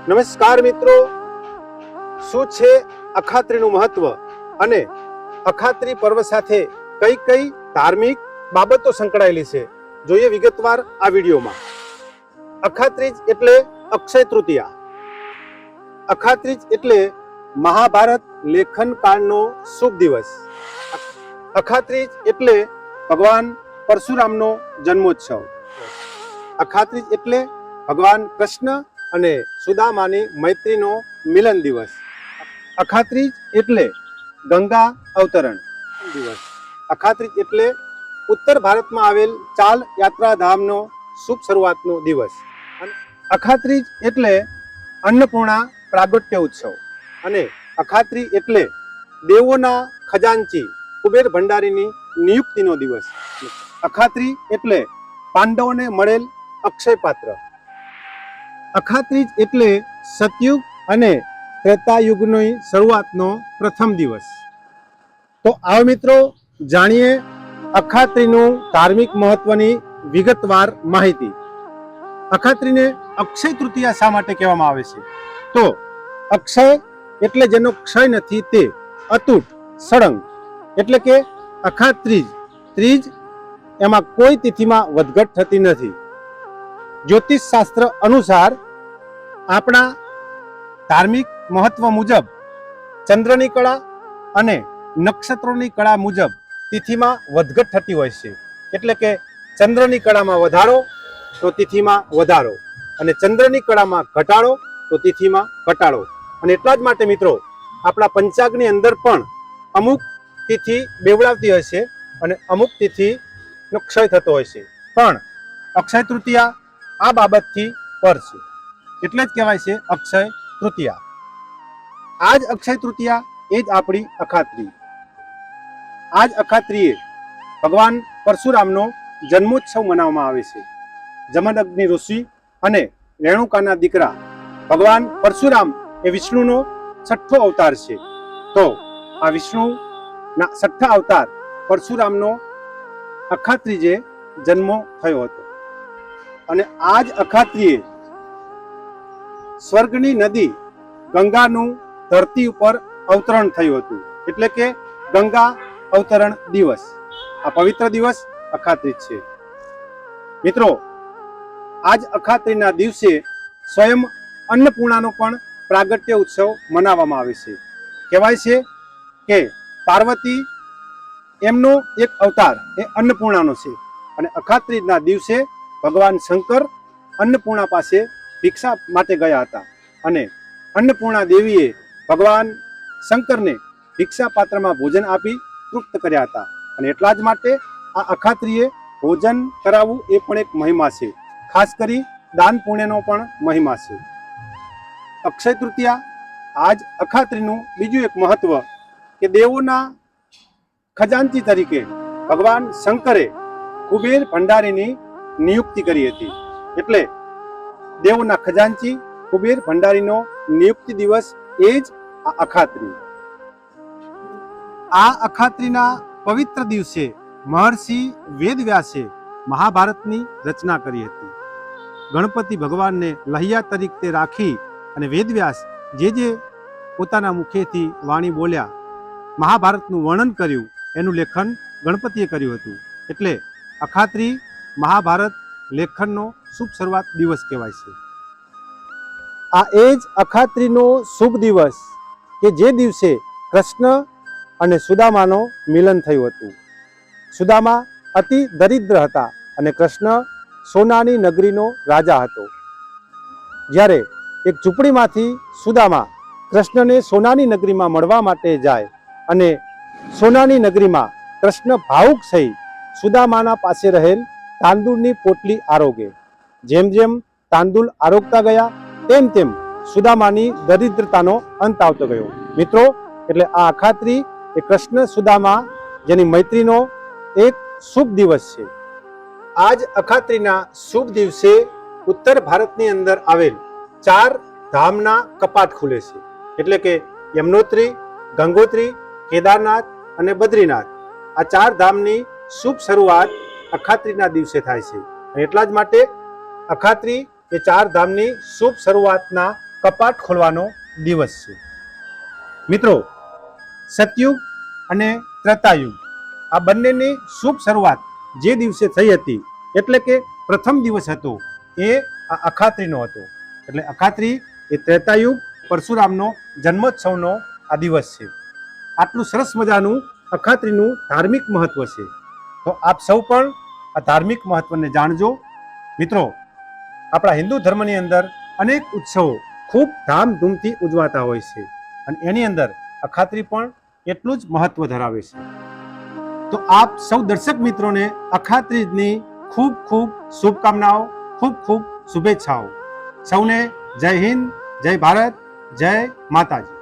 નમસ્કાર મિત્રો, શું છે અખાત્રીનું મહત્વ અને અખાત્રી પર્વ સાથે કઈ કઈ ધાર્મિક બાબતો સંકળાયેલી છે જોઈએ વિગતવાર આ વિડીયોમાં. અખાત્રીજ એટલે અક્ષય તૃતીયા. અખાત્રીજ એટલે મહાભારત લેખન કાળનો શુભ દિવસ. અખાત્રીજ એટલે ભગવાન પરશુરામનો જન્મોત્સવ. અખાત્રીજ એટલે ભગવાન કૃષ્ણ અને સુદામાની મૈત્રીનો મિલન દિવસ. અખાત્રીજ એટલે ગંગા અવતરણ દિવસ. અખાત્રીજ એટલે ઉત્તર ભારતમાં આવેલ ચાલ યાત્રાધામનો શુભ શરૂઆતનો દિવસ. અખાત્રીજ એટલે અન્નપૂર્ણા પ્રાગટ્ય ઉત્સવ અને અખાત્રી એટલે દેવોના ખજાનચી કુબેર ભંડારીની નિયુક્તિનો દિવસ. અખાત્રી એટલે પાંડવોને મળેલ અક્ષય પાત્ર. અખાત્રીજ એટલે સતયુગ અને ત્રેતાયુગની શરૂઆતનો પ્રથમ દિવસ. તો આવો મિત્રો જાણીએ અખાત્રીનું ધાર્મિક મહત્વની વિગતવાર માહિતી. અખાત્રીને અક્ષય તૃતીયા શા માટે કહેવામાં આવે છે? તો અક્ષય એટલે જેનો ક્ષય નથી તે, અતૂટ, સળંગ એટલે કે અખાત્રીજ. ત્રીજ એમાં કોઈ તિથિમાં વધઘટ થતી નથી. જ્યોતિષ શાસ્ત્ર અનુસાર આપણા ધાર્મિક મહત્વ મુજબ ચંદ્રની કળા અને નક્ષત્રોની કળા મુજબ તિથિમાં વધઘટ થતી હોય છે. એટલે કે ચંદ્રની કળામાં વધારો તો તિથિમાં વધારો, અને ચંદ્રની કળામાં ઘટાડો તો તિથિમાં ઘટાડો. અને એટલા જ માટે મિત્રો આપણા પંચાંગની અંદર પણ અમુક તિથિ બેવડાવતી હોય છે અને અમુક તિથિનો ક્ષય થતો હોય છે. પણ અક્ષય તૃતીયા આ બાબતથી પર છે, એટલે જ કહેવાય છે અક્ષય તૃતીયા. આજ અક્ષય તૃતીયા એ જ આપણી અખાત્રી. આજ અખાત્રીએ ભગવાન પરશુરામનો જન્મોત્સવ મનાવવામાં આવે છે. જમદગ્નિ ઋષિ અને રેણુકાના દીકરા ભગવાન પરશુરામ એ વિષ્ણુનો છઠ્ઠો અવતાર છે. તો આ વિષ્ણુના છઠ્ઠા અવતાર પરશુરામનો અખાત્રીજે જન્મ થયો હતો. અને આ જ અખાત્રીએ સ્વર્ગની નદી ગંગાનું ધરતી ઉપર અવતરણ થયું હતું. એટલે કે ગંગા અવતરણ દિવસ. આ પવિત્ર દિવસ અખાત્રીજ છે. મિત્રો આજ અખાત્રીના દિવસે સ્વયં અન્નપૂર્ણાનો પણ પ્રાગટ્ય ઉત્સવ મનાવવામાં આવે છે. કહેવાય છે કે પાર્વતી એમનો એક અવતાર એ અન્નપૂર્ણાનો છે, અને અખાત્રીજના દિવસે ભગવાન શંકર અન્નપૂર્ણા પાસે ભિક્ષા માટે ગયા હતા, અને અન્નપૂર્ણા દેવીએ ભગવાન શંકરને ભિક્ષા પાત્રમાં ભોજન આપી તૃપ્ત કર્યા હતા. અને એટલા જ માટે આ અખાત્રીએ ભોજન કરાવવું એ પણ એક મહિમા છે. ખાસ કરી દાન પુણ્યનો પણ મહિમા છે. અક્ષય તૃતીયા આજ અખાત્રીનું બીજું એક મહત્વ કે દેવોના ખજાનચી તરીકે ભગવાન શંકરે કુબેર ભંડારીની નિયુક્તિ કરી હતી. એટલે દેવોના ખજાનચી કુબેર ભંડારીનો નિયુક્તિ દિવસ એ જ આ અખાત્રી. આ અખાત્રીના પવિત્ર દિવસે મહર્ષિ વેદવ્યાસે મહાભારતની રચના કરી હતી. ગણપતિ ભગવાનને લહિયા તરીકે રાખી અને વેદવ્યાસ જે પોતાના મુખેથી વાણી બોલ્યા, મહાભારતનું વર્ણન કર્યું, એનું લેખન ગણપતિએ કર્યું હતું. એટલે અખાત્રી મહાભારત લેખનનો શુભ શરૂઆત દિવસ કહેવાય છે. આ એ જ અખાત્રીનો શુભ દિવસ કે જે દિવસે કૃષ્ણ અને સુદામાનો મિલન થયું હતું. સુદામા અતિ દરિદ્ર હતા અને કૃષ્ણ સોનાની નગરીનો રાજા હતો. જ્યારે એક ઝૂંપડીમાંથી સુદામા કૃષ્ણને સોનાની નગરીમાં મળવા માટે જાય અને સોનાની નગરીમાં કૃષ્ણ ભાવુક થઈ સુદામાના પાસે રહેલ તાંદૂળની પોટલી આરોગે. જેમ જેમ તાંદૂળ આરોગતા ગયા તેમ તેમ સુદામાની દરિદ્રતાનો અંત આવતો ગયો. મિત્રો એટલે આ અખાત્રી એ કૃષ્ણ સુદામા જેની મૈત્રીનો એક શુભ દિવસ છે. આજ અખાત્રીના શુભ દિવસે ઉત્તર ભારતની અંદર આવેલ 4 ધામના કપાટ ખુલે છે. એટલે કે યમનોત્રી, ગંગોત્રી, કેદારનાથ અને બદ્રીનાથ. આ 4 ધામની શુભ શરૂઆત અખાત્રીના દિવસે થાય છે. એટલા જ માટે અખાત્રી એ 4 ધામની શુભ શરૂઆતના કપાટ ખોલવાનો દિવસ છે. મિત્રો, સતયુગ અને ત્રેતાયુગ આ બંનેની શુભ શરૂઆત જે દિવસે થઈ હતી, એટલે કે પ્રથમ દિવસ હતો એ આ અખાત્રીનો હતો. એટલે અખાત્રી એ ત્રેતાયુગ પરશુરામનો જન્મોત્સવનો આ દિવસ છે. આટલું સરસ મજાનું અખાત્રીનું ધાર્મિક મહત્વ છે. તો આપ સૌ પણ આ ધાર્મિક મહત્વને જાણજો. મિત્રો, આપણા હિન્દુ ધર્મની અંદર અનેક ઉત્સવો ખૂબ ધામધૂમથી ઉજવાતા હોય છે અને એની અંદર અખાત્રી પણ એટલું જ મહત્વ ધરાવે છે. તો આપ સૌ દર્શક મિત્રોને અખાત્રીજની ખૂબ ખૂબ શુભકામનાઓ, ખૂબ ખૂબ શુભેચ્છાઓ. સૌને જય હિન્દ, જય ભારત, જય માતાજી.